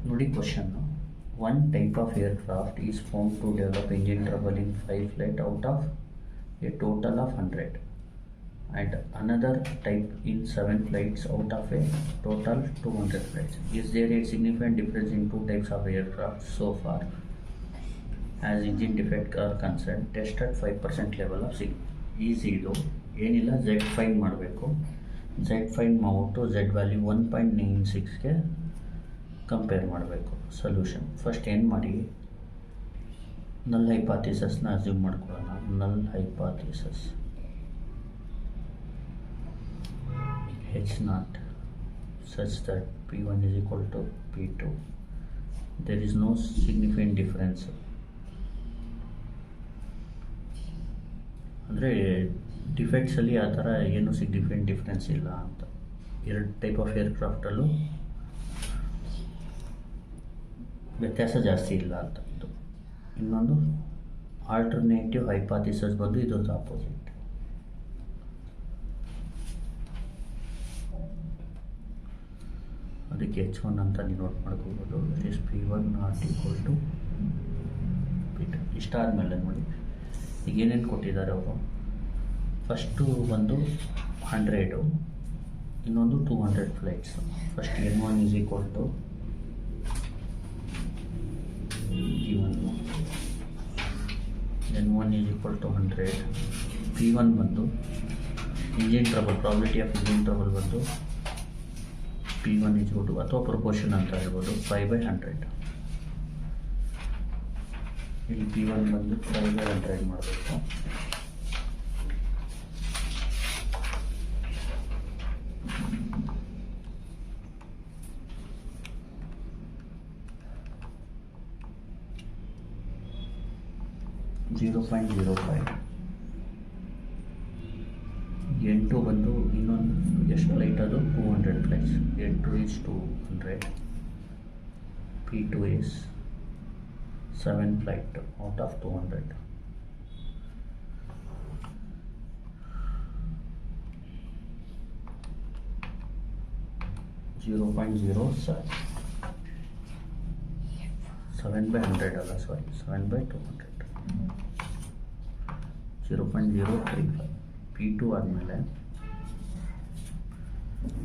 ನೋಡಿ question. One type of aircraft is found to develop engine trouble in 5 flights out of a total of 100 and another type in 7 flights out of a total 200 flights. Is there a significant difference in two types of aircraft so far as engine defect are concerned? Test at 5% level of C. Easy ಇದು ಏನಿಲ್ಲ, Z fine ಮಾಡಬೇಕು. Z fine ಮಾಡಿಬಿಟ್ಟು Z value 1.96ಗೆ compare ಮಾಡಬೇಕು. Solution first ಏನು ಮಾಡಿ, ನಲ್ ಹೈಪಾಥಿಸಸ್ನ assume ಮಾಡ್ಕೊಳ್ಳೋಣ. ನಲ್ hypothesis H naught such that P1 is equal to P2. There is no significant difference. ಅಂದರೆ ಡಿಫೆಕ್ಟ್ಸಲ್ಲಿ ಆ ಥರ ಏನೂ ಸಿಗ್ನಿಫಿಕೆಂಟ್ ಡಿಫ್ರೆನ್ಸ್ ಇಲ್ಲ ಅಂತ. ಎರಡು ಟೈಪ್ ಆಫ್ ಏರ್ಕ್ರಾಫ್ಟಲ್ಲೂ ವ್ಯತ್ಯಾಸ ಜಾಸ್ತಿ ಇಲ್ಲ ಅಂತ. ಇದು ಇನ್ನೊಂದು ಆಲ್ಟರ್ನೇಟಿವ್ ಹೈಪಾಥಿಸಸ್ ಬಂದು ಇದೊಂದು ಆಪೋಸಿಟ್. ಅದಕ್ಕೆ H1 ಅಂತ ನೀವು ನೋಟ್ ಮಾಡ್ಕೋಬೋದು. Is P1 not equal to P2. ಇಷ್ಟ ಆದಮೇಲೆ ನೋಡಿ ಈಗ ಏನೇನು ಕೊಟ್ಟಿದ್ದಾರೆ ಅವರು. ಫಸ್ಟು ಒಂದು 100, ಇನ್ನೊಂದು 200 flights. First N1 is equal to N1 is equal to 100. P1 ಬಂದು engine trouble, probability of engine trouble ಬಂದು P1 ಈಸ್ ಈಕ್ವಲ್ ಟು, ಅಥವಾ ಪ್ರಪೋರ್ಷನ್ ಅಂತ ಹೇಳ್ಬೋದು, 5/100. ಇಲ್ಲಿ P1 ಬಂದು 5/100 ಮಾಡಬೇಕು. .05. N2 ಬಂದು ಇನ್ನೊಂದು ಎಷ್ಟು ಫ್ಲೈಟ್, ಅದು 200 flights. N2 is 200. P2 is 7 flight out of 200. .07. 7/100 ಅಲ್ಲ, ಸಾರಿ, 7/200. 0.035. P2 ಆದಮೇಲೆ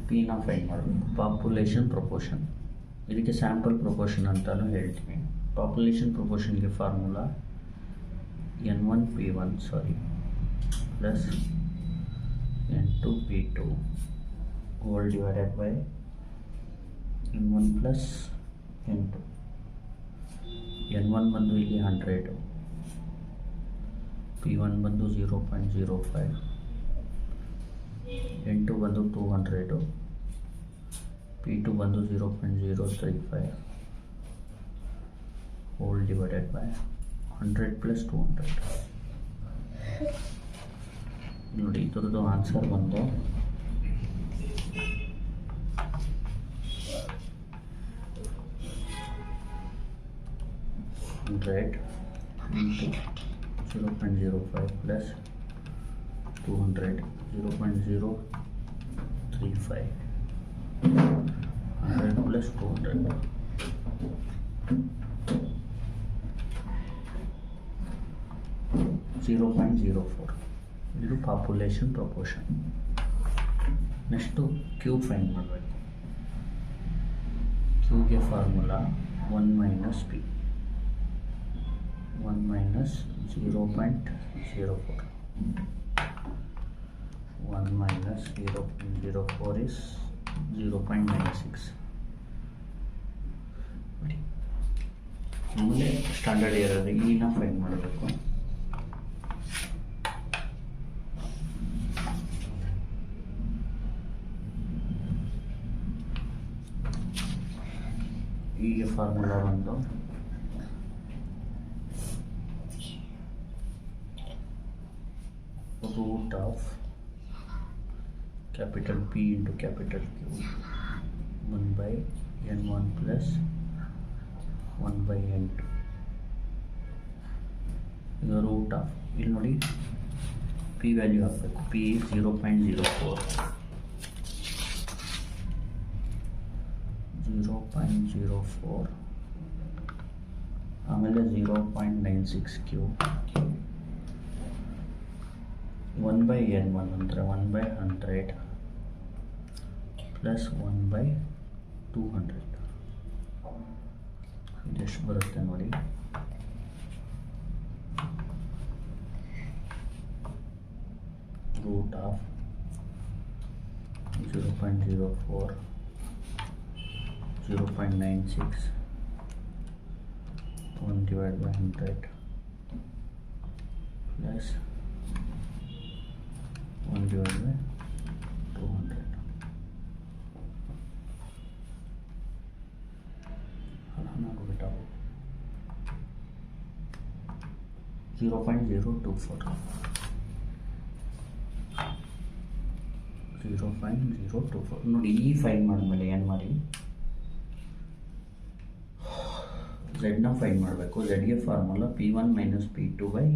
Pನ ಫೈಂಡ್ ಮಾಡಬೇಕು. ಪಾಪ್ಯುಲೇಷನ್ ಪ್ರಪೋರ್ಷನ್, ಇದಕ್ಕೆ ಸ್ಯಾಂಪಲ್ ಪ್ರಪೋರ್ಷನ್ ಅಂತಲೂ ಹೇಳ್ತೀನಿ. ಪಾಪ್ಯುಲೇಷನ್ ಪ್ರಪೋರ್ಷನ್ಗೆ formula N1 P1 plus N2 P2 whole divided by N1 plus N2. N1 ಬಂದು ಇಲ್ಲಿ 100, P1 ಬಂದು 0.05, N2 ಬಂದು 200, P2 ಬಂದು 0.035 ಹೋಲ್ ಡಿವೈಡೆಡ್ ಬೈ 100 ಪ್ಲಸ್ 200. ನೋಡಿ ಇದ್ರದ್ದು ಆನ್ಸರ್ ಬಂದು ರೇಟ್ 0.05 plus 200, 0.035, 100 plus 200, 0.04. ಇದು population proportion. Next Q find ಮಾಡಬೇಕು. ಕ್ಯೂಗೆ formula 1 - P. 1 minus 0.04. 1 minus 0.04 is 0.96. ಆಮೇಲೆ ಸ್ಟ್ಯಾಂಡರ್ಡ್ ಏರರ್ ಈನ ಫೈಂಡ್ ಮಾಡಬೇಕು. ಈಗ ಫಾರ್ಮುಲಾ ಬಂದು root of capital P into capital Q 1/N1 plus 1/N2. ಈಗ ರೂಟ್ ಆಫ್, ಇಲ್ಲಿ ನೋಡಿ P ವ್ಯಾಲ್ಯೂ ಹಾಕಬೇಕು. P 0.04, 0. 0.04 ಆಮೇಲೆ 0.96 1/n1 ಅಂದರೆ 1/100 ಪ್ಲಸ್ 1/200 ಇದೆಷ್ಟು ಬರುತ್ತೆ ನೋಡಿ. Root of 0.04 0.96 1 divided by 100 plus 1 divided by 200. ನಾವು ಬಿಟ್ಟಾವು 0.024 ನೋಡಿ. ಈ ಫೈನ್ ಮಾಡಿದ್ಮೇಲೆ ಏನು ಮಾಡಿ, ಝೆಡ್ನ ಫೈನ್ ಮಾಡಬೇಕು. ಝೆಡ್ಗೆ formula P1 minus P2 by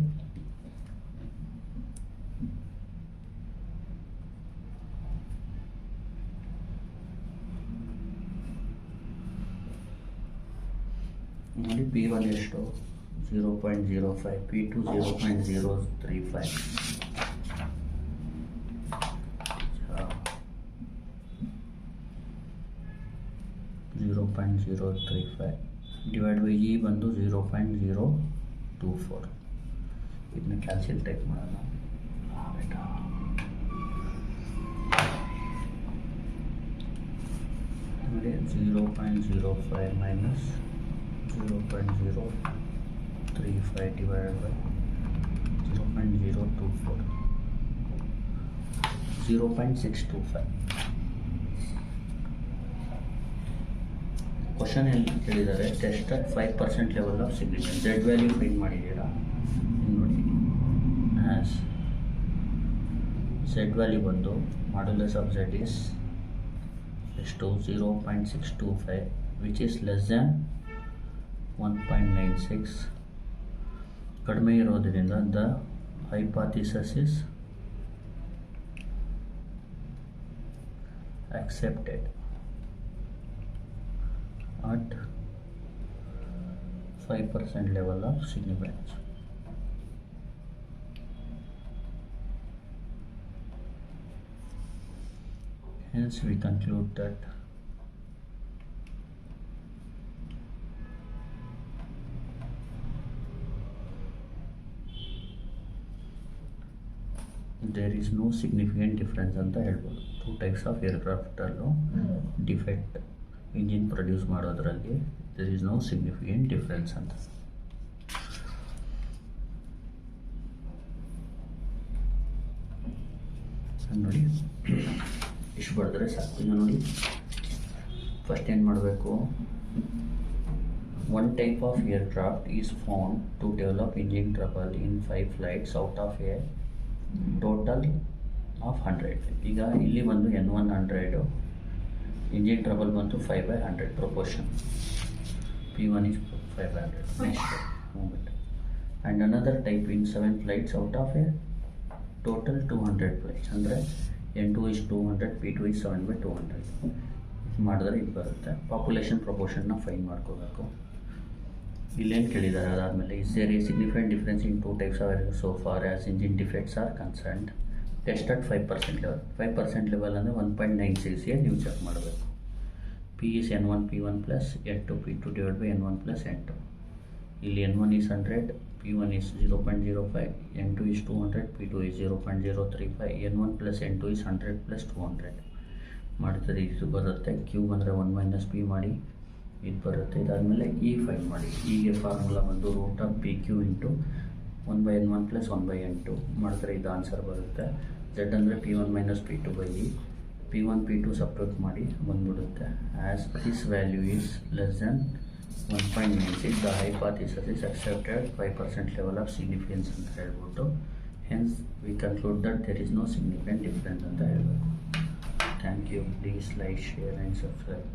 ನೋಡಿ. P1 ಎಷ್ಟು 0.05, P2 0.035, 0.035 ಡಿವೈಡ್ ಬೈ ಇ ಬಂದು 0.024. ಇದನ್ನ ಕ್ಯಾಲ್ಸಿಯಲ್ ಟೈಪ್ ಮಾಡೋಣ. ನೋಡಿ 0.05 ಮೈನಸ್ 0.035 ಡಿವೈಡ್ ಬೈ 0.024 0.625. ಕ್ವಶನ್ ಏನು ಕೇಳಿದ್ದಾರೆ, test at 5% level of significance. Z value find ಮಾಡಿದ್ದೀರಾ ನೋಡಿ. ಆ್ಯಸ್ ಝೆಡ್ ವ್ಯಾಲ್ಯೂ ಬಂದು ಮಾಡ್ಯುಲಸ್ ಆಫ್ ಝೆಡ್ ಈಸ್ ಎಷ್ಟು 0.625 ವಿಚ್ ಈಸ್ ಲೆಸ್ ದ್ಯಾನ್ 1.96. ಕಡಿಮೆ ಇರೋದರಿಂದ the hypothesis is accepted at 5% level of significance. Hence we conclude that there is no significant difference ಅಂತ ಹೇಳ್ಬೋದು. 2 types of aircraft ಅಲ್ಲೂ defect engine produce ಮಾಡೋದ್ರಲ್ಲಿ there is no significant difference ಅಂತ. ನೋಡಿ ಇಷ್ಟು ಬರೆದ್ರೆ ಸಾಕು. ಇನ್ನು ನೋಡಿ ಫಸ್ಟ್ ಏನು ಮಾಡಬೇಕು, one type of aircraft is found to develop engine trouble in 5 flights out of a total of 100. ಈಗ ಇಲ್ಲಿ ಬಂದು N100 ಇಂಜಿನ್ ಟ್ರಬಲ್ ಬಂತು 5/100 proportion. P1 is 500. Next moment. And another type in 7 flights out of a total 200 flights. ಅಂದರೆ N2 is 200, P2 is 7/200. ಮಾಡಿದ್ರೆ ಇದು ಬರುತ್ತೆ. Population ಪ್ರೊಪೋರ್ಷನ್ನ fine ಮಾಡ್ಕೋಬೇಕು. ಇಲ್ಲೇನು ಕೇಳಿದ್ದಾರೆ ಅದಾದಮೇಲೆ is there a significant difference in 2 types of aircraft so far as engine defects are concerned. Test at 5% level. 5% level ಅಂದರೆ 1.96ಗೆ ನೀವು ಚೆಕ್ ಮಾಡಬೇಕು. P is N1 P1 plus N2 P2 divided by N1 plus N2. ಇಲ್ಲಿ N1 is 100, P1 is 0.05, N2 is 200, P2 is 0.035, N1 plus N2 is 100 plus 200 ಮಾಡ್ತಾರೆ. ಇದು ಬರುತ್ತೆ. Q ಬಂದರೆ 1 minus P ಮಾಡಿ ಇದು ಬರುತ್ತೆ. ಇದಾದಮೇಲೆ ಇ ಫೈನ್ ಮಾಡಿ. ಹೀಗೆ ಫಾರ್ಮುಲಾ ಬಂದು root of P Q into 1/N1 plus 1/N2 ಮಾಡಿದ್ರೆ ಇದು ಆನ್ಸರ್ ಬರುತ್ತೆ. ಝೆಡ್ ಅಂದರೆ P1 minus P2 by E. P1 P2 separate ಮಾಡಿ ಬಂದ್ಬಿಡುತ್ತೆ. As this value is less than 1.96 the hypothesis is accepted 5% level of significance ಅಂತ ಹೇಳ್ಬಿಟ್ಟು hence we conclude that there is no significant difference ಅಂತ ಹೇಳಬೇಕು. Thank you. Please like, share and subscribe.